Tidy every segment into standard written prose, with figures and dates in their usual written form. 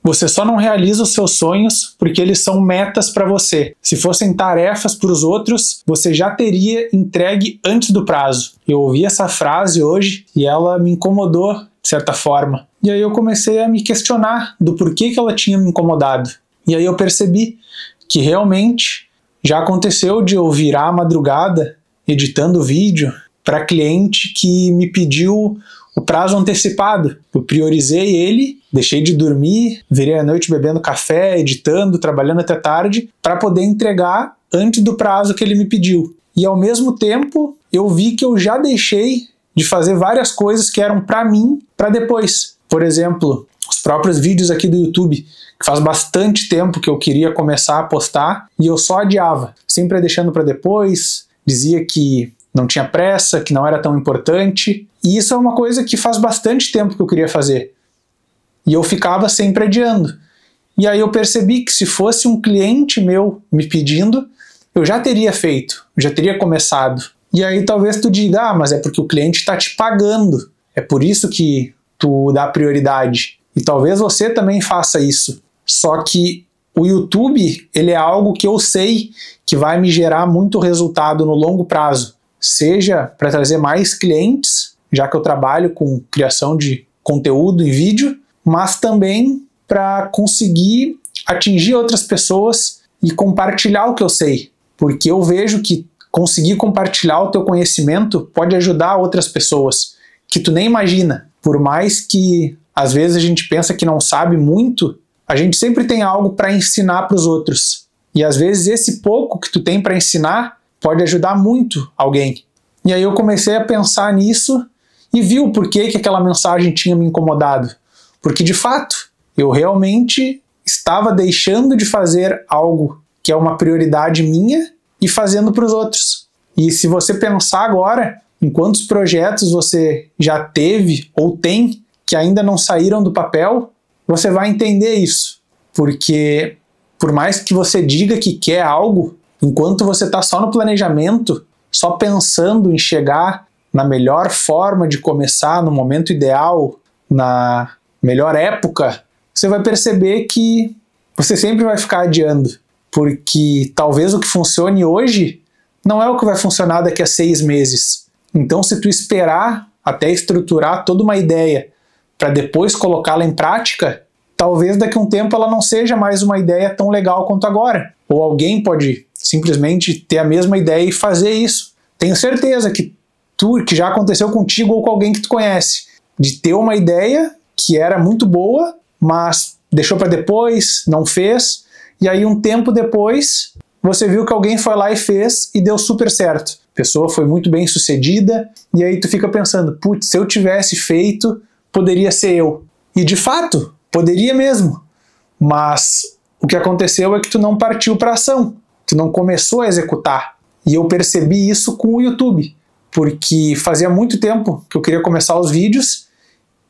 Você só não realiza os seus sonhos porque eles são metas para você. Se fossem tarefas para os outros, você já teria entregue antes do prazo. Eu ouvi essa frase hoje e ela me incomodou de certa forma. E aí eu comecei a me questionar do porquê que ela tinha me incomodado. E aí eu percebi que realmente já aconteceu de eu virar a madrugada editando vídeo para cliente que me pediu o prazo antecipado. Eu priorizei ele, deixei de dormir, virei a noite bebendo café, editando, trabalhando até tarde, para poder entregar antes do prazo que ele me pediu. E ao mesmo tempo, eu vi que eu já deixei de fazer várias coisas que eram para mim, para depois. Por exemplo, os próprios vídeos aqui do YouTube, que faz bastante tempo que eu queria começar a postar e eu só adiava, sempre deixando para depois, dizia que não tinha pressa, que não era tão importante. E isso é uma coisa que faz bastante tempo que eu queria fazer. E eu ficava sempre adiando. E aí eu percebi que se fosse um cliente meu me pedindo, eu já teria feito, já teria começado. E aí talvez tu diga, mas é porque o cliente está te pagando. É por isso que tu dá prioridade. E talvez você também faça isso. Só que o YouTube, ele é algo que eu sei que vai me gerar muito resultado no longo prazo. Seja para trazer mais clientes, já que eu trabalho com criação de conteúdo em vídeo, mas também para conseguir atingir outras pessoas e compartilhar o que eu sei. Porque eu vejo que conseguir compartilhar o teu conhecimento pode ajudar outras pessoas, que tu nem imagina. Por mais que às vezes a gente pensa que não sabe muito, a gente sempre tem algo para ensinar para os outros. E às vezes esse pouco que tu tem para ensinar pode ajudar muito alguém. E aí eu comecei a pensar nisso e vi o porquê que aquela mensagem tinha me incomodado. Porque de fato, eu realmente estava deixando de fazer algo que é uma prioridade minha e fazendo para os outros. E se você pensar agora em quantos projetos você já teve ou tem que ainda não saíram do papel, você vai entender isso. Porque por mais que você diga que quer algo, enquanto você está só no planejamento, só pensando em chegar na melhor forma de começar, no momento ideal, na melhor época, você vai perceber que você sempre vai ficar adiando. Porque talvez o que funcione hoje não é o que vai funcionar daqui a 6 meses. Então, se tu esperar até estruturar toda uma ideia para depois colocá-la em prática, talvez daqui a um tempo ela não seja mais uma ideia tão legal quanto agora. Ou alguém pode simplesmente ter a mesma ideia e fazer isso. Tenho certeza que já aconteceu contigo ou com alguém que tu conhece, de ter uma ideia que era muito boa, mas deixou para depois, não fez, e aí um tempo depois você viu que alguém foi lá e fez e deu super certo. A pessoa foi muito bem sucedida, e aí tu fica pensando, putz, se eu tivesse feito, poderia ser eu. E de fato, poderia mesmo, mas o que aconteceu é que tu não partiu para ação, tu não começou a executar. E eu percebi isso com o YouTube, porque fazia muito tempo que eu queria começar os vídeos,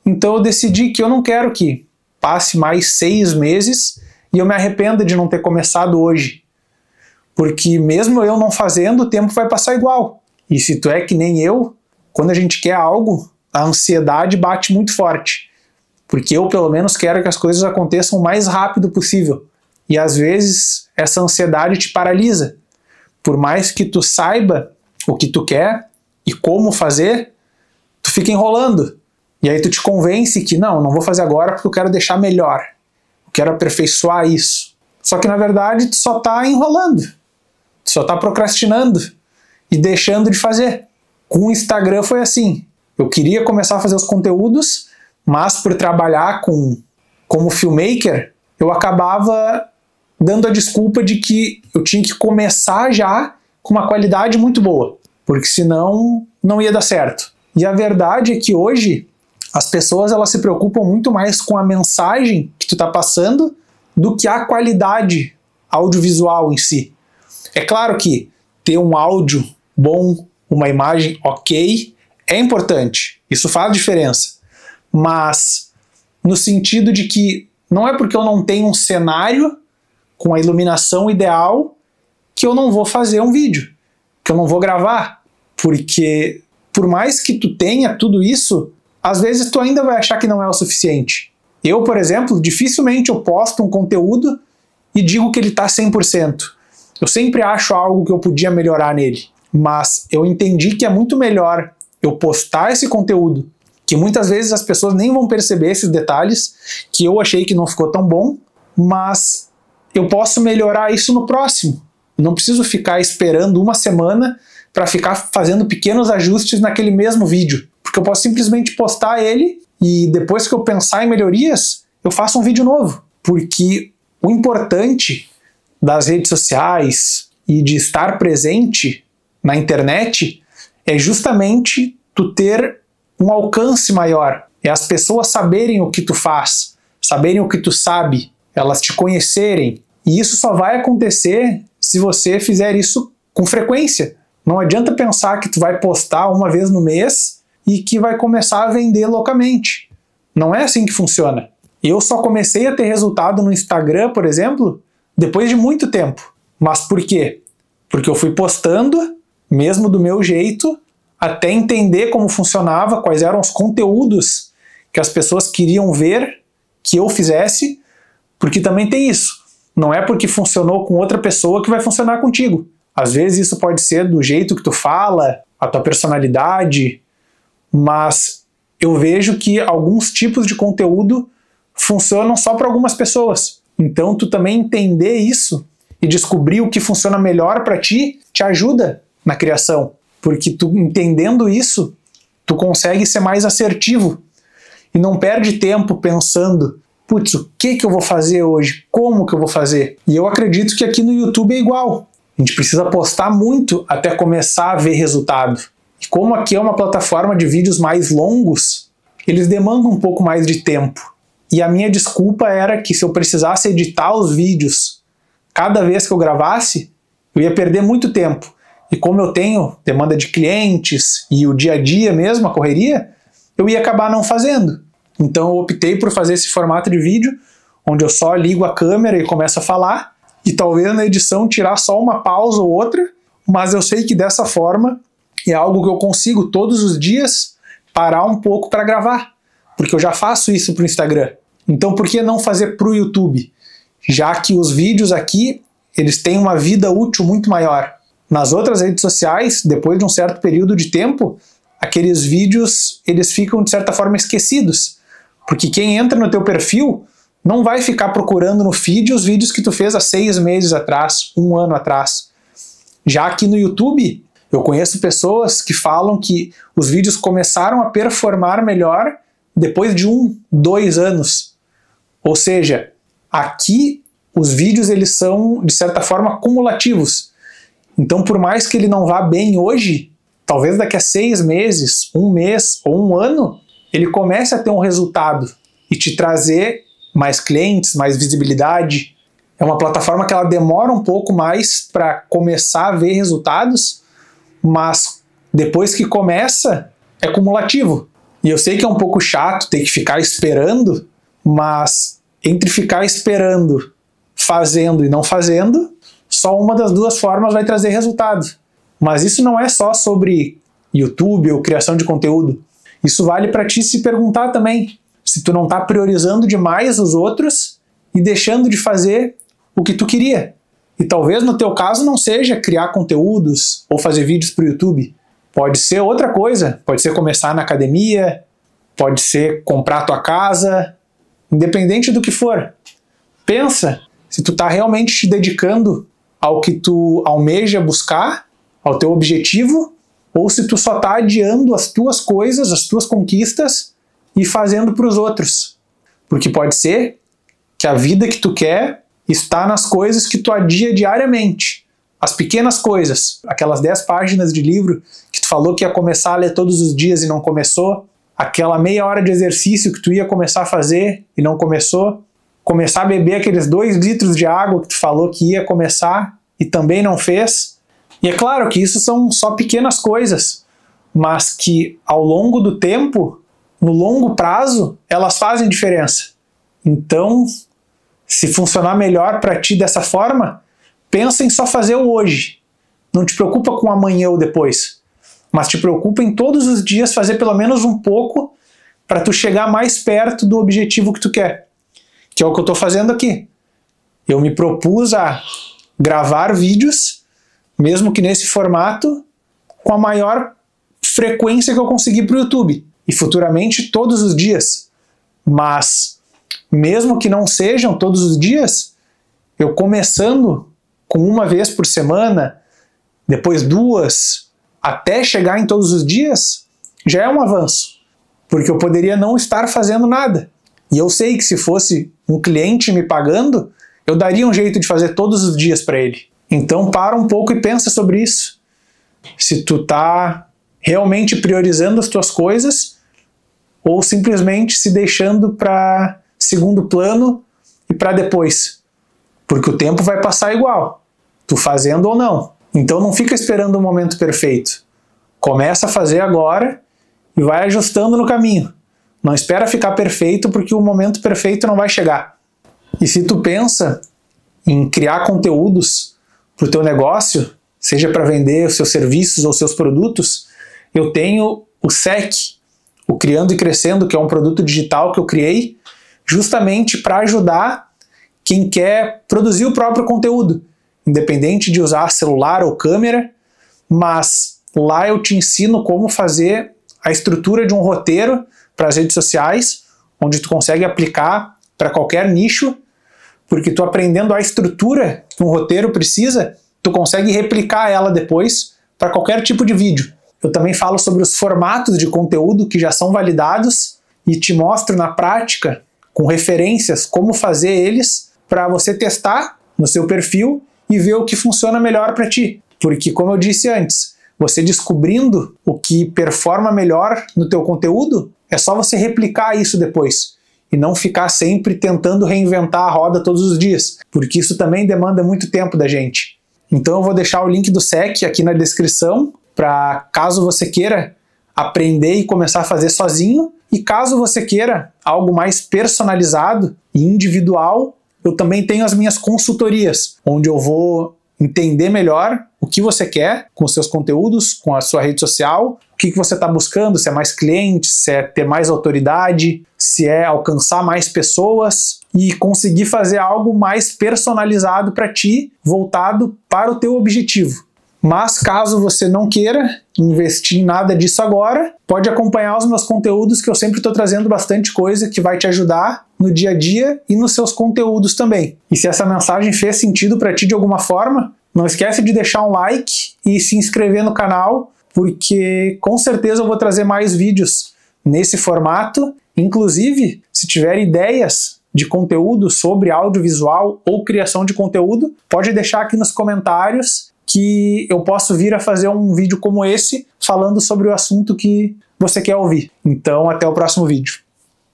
então eu decidi que eu não quero que passe mais 6 meses e eu me arrependa de não ter começado hoje. Porque mesmo eu não fazendo, o tempo vai passar igual. E se tu é que nem eu, quando a gente quer algo, a ansiedade bate muito forte. Porque eu, pelo menos, quero que as coisas aconteçam o mais rápido possível. E às vezes essa ansiedade te paralisa. Por mais que tu saiba o que tu quer e como fazer, tu fica enrolando. E aí tu te convence que não vou fazer agora porque eu quero deixar melhor. Eu quero aperfeiçoar isso. Só que na verdade tu só está enrolando. Tu só está procrastinando e deixando de fazer. Com o Instagram foi assim. Eu queria começar a fazer os conteúdos, mas por trabalhar como filmmaker, eu acabava dando a desculpa de que eu tinha que começar já com uma qualidade muito boa, porque senão não ia dar certo. E a verdade é que hoje as pessoas elas se preocupam muito mais com a mensagem que tu está passando do que a qualidade audiovisual em si. É claro que ter um áudio bom, uma imagem ok, é importante, isso faz diferença, mas no sentido de que não é porque eu não tenho um cenário com a iluminação ideal que eu não vou fazer um vídeo, que eu não vou gravar, porque por mais que tu tenha tudo isso, às vezes tu ainda vai achar que não é o suficiente. Eu, por exemplo, dificilmente eu posto um conteúdo e digo que ele está 100%. Eu sempre acho algo que eu podia melhorar nele. Mas eu entendi que é muito melhor eu postar esse conteúdo, que muitas vezes as pessoas nem vão perceber esses detalhes, que eu achei que não ficou tão bom, mas eu posso melhorar isso no próximo. Eu não preciso ficar esperando uma semana para ficar fazendo pequenos ajustes naquele mesmo vídeo, porque eu posso simplesmente postar ele e depois que eu pensar em melhorias, eu faço um vídeo novo. Porque o importante das redes sociais e de estar presente na internet é justamente tu ter um alcance maior. É as pessoas saberem o que tu faz, saberem o que tu sabe, elas te conhecerem. E isso só vai acontecer se você fizer isso com frequência. Não adianta pensar que tu vai postar uma vez no mês e que vai começar a vender loucamente. Não é assim que funciona. Eu só comecei a ter resultado no Instagram, por exemplo, depois de muito tempo. Mas por quê? Porque eu fui postando, mesmo do meu jeito, até entender como funcionava, quais eram os conteúdos que as pessoas queriam ver que eu fizesse, porque também tem isso. Não é porque funcionou com outra pessoa que vai funcionar contigo. Às vezes isso pode ser do jeito que tu fala, a tua personalidade, mas eu vejo que alguns tipos de conteúdo funcionam só para algumas pessoas. Então tu também entender isso e descobrir o que funciona melhor para ti, te ajuda na criação. Porque tu entendendo isso, tu consegue ser mais assertivo e não perde tempo pensando, putz, o que eu vou fazer hoje? Como que eu vou fazer? E eu acredito que aqui no YouTube é igual. A gente precisa postar muito até começar a ver resultado. E como aqui é uma plataforma de vídeos mais longos, eles demandam um pouco mais de tempo. E a minha desculpa era que se eu precisasse editar os vídeos cada vez que eu gravasse, eu ia perder muito tempo. E como eu tenho demanda de clientes e o dia a dia mesmo, a correria, eu ia acabar não fazendo. Então eu optei por fazer esse formato de vídeo, onde eu só ligo a câmera e começo a falar, e talvez na edição tirar só uma pausa ou outra, mas eu sei que dessa forma é algo que eu consigo todos os dias parar um pouco para gravar, porque eu já faço isso para o Instagram. Então por que não fazer para o YouTube? Já que os vídeos aqui, eles têm uma vida útil muito maior. Nas outras redes sociais, depois de um certo período de tempo, aqueles vídeos eles ficam de certa forma esquecidos, porque quem entra no teu perfil não vai ficar procurando no feed os vídeos que tu fez há 6 meses atrás, 1 ano atrás. Já aqui no YouTube, eu conheço pessoas que falam que os vídeos começaram a performar melhor depois de 1, 2 anos. Ou seja, aqui os vídeos eles são de certa forma cumulativos. Então por mais que ele não vá bem hoje, talvez daqui a 6 meses, 1 mês ou 1 ano, ele comece a ter um resultado e te trazer mais clientes, mais visibilidade. É uma plataforma que ela demora um pouco mais para começar a ver resultados, mas depois que começa, é cumulativo. E eu sei que é um pouco chato ter que ficar esperando, mas entre ficar esperando, fazendo e não fazendo, só uma das duas formas vai trazer resultado. Mas isso não é só sobre YouTube ou criação de conteúdo. Isso vale para ti se perguntar também se tu não está priorizando demais os outros e deixando de fazer o que tu queria. E talvez no teu caso não seja criar conteúdos ou fazer vídeos para o YouTube. Pode ser outra coisa, pode ser começar na academia, pode ser comprar tua casa, independente do que for. Pensa se tu está realmente te dedicando ao que tu almeja buscar, ao teu objetivo, ou se tu só está adiando as tuas coisas, as tuas conquistas e fazendo para os outros. Porque pode ser que a vida que tu quer está nas coisas que tu adia diariamente. As pequenas coisas, aquelas 10 páginas de livro que tu falou que ia começar a ler todos os dias e não começou, aquela meia hora de exercício que tu ia começar a fazer e não começou, começar a beber aqueles 2 litros de água que tu falou que ia começar e também não fez. E é claro que isso são só pequenas coisas, mas que ao longo do tempo, no longo prazo, elas fazem diferença. Então, se funcionar melhor para ti dessa forma, pensa em só fazer o hoje. Não te preocupa com amanhã ou depois, mas te preocupa em todos os dias fazer pelo menos um pouco para tu chegar mais perto do objetivo que tu quer, que é o que eu estou fazendo aqui. Eu me propus a gravar vídeos, mesmo que nesse formato, com a maior frequência que eu conseguir para o YouTube, e futuramente todos os dias. Mas, mesmo que não sejam todos os dias, eu começando com uma vez por semana, depois 2, até chegar em todos os dias, já é um avanço, porque eu poderia não estar fazendo nada. E eu sei que se fosse um cliente me pagando, eu daria um jeito de fazer todos os dias para ele. Então para um pouco e pensa sobre isso. Se tu tá realmente priorizando as tuas coisas ou simplesmente se deixando para segundo plano e para depois. Porque o tempo vai passar igual, tu fazendo ou não. Então não fica esperando o momento perfeito. Começa a fazer agora e vai ajustando no caminho. Não espera ficar perfeito, porque o momento perfeito não vai chegar. E se tu pensa em criar conteúdos para o teu negócio, seja para vender os seus serviços ou seus produtos, eu tenho o SEC, o Criando e Crescendo, que é um produto digital que eu criei justamente para ajudar quem quer produzir o próprio conteúdo, independente de usar celular ou câmera, mas lá eu te ensino como fazer a estrutura de um roteiro para as redes sociais, onde tu consegue aplicar para qualquer nicho, porque tu aprendendo a estrutura que um roteiro precisa, tu consegue replicar ela depois para qualquer tipo de vídeo. Eu também falo sobre os formatos de conteúdo que já são validados e te mostro na prática, com referências, como fazer eles para você testar no seu perfil e ver o que funciona melhor para ti. Porque, como eu disse antes, você descobrindo o que performa melhor no teu conteúdo, é só você replicar isso depois e não ficar sempre tentando reinventar a roda todos os dias, porque isso também demanda muito tempo da gente. Então eu vou deixar o link do SEC aqui na descrição, para caso você queira aprender e começar a fazer sozinho, e caso você queira algo mais personalizado e individual, eu também tenho as minhas consultorias, onde eu vou entender melhor o que você quer com os seus conteúdos, com a sua rede social, o que você está buscando, se é mais clientes, se é ter mais autoridade, se é alcançar mais pessoas e conseguir fazer algo mais personalizado para ti, voltado para o teu objetivo. Mas caso você não queira investir em nada disso agora, pode acompanhar os meus conteúdos, que eu sempre estou trazendo bastante coisa que vai te ajudar no dia a dia e nos seus conteúdos também. E se essa mensagem fez sentido para ti de alguma forma, não esquece de deixar um like e se inscrever no canal, porque com certeza eu vou trazer mais vídeos nesse formato. Inclusive, se tiver ideias de conteúdo sobre audiovisual ou criação de conteúdo, pode deixar aqui nos comentários que eu posso vir a fazer um vídeo como esse, falando sobre o assunto que você quer ouvir. Então, até o próximo vídeo.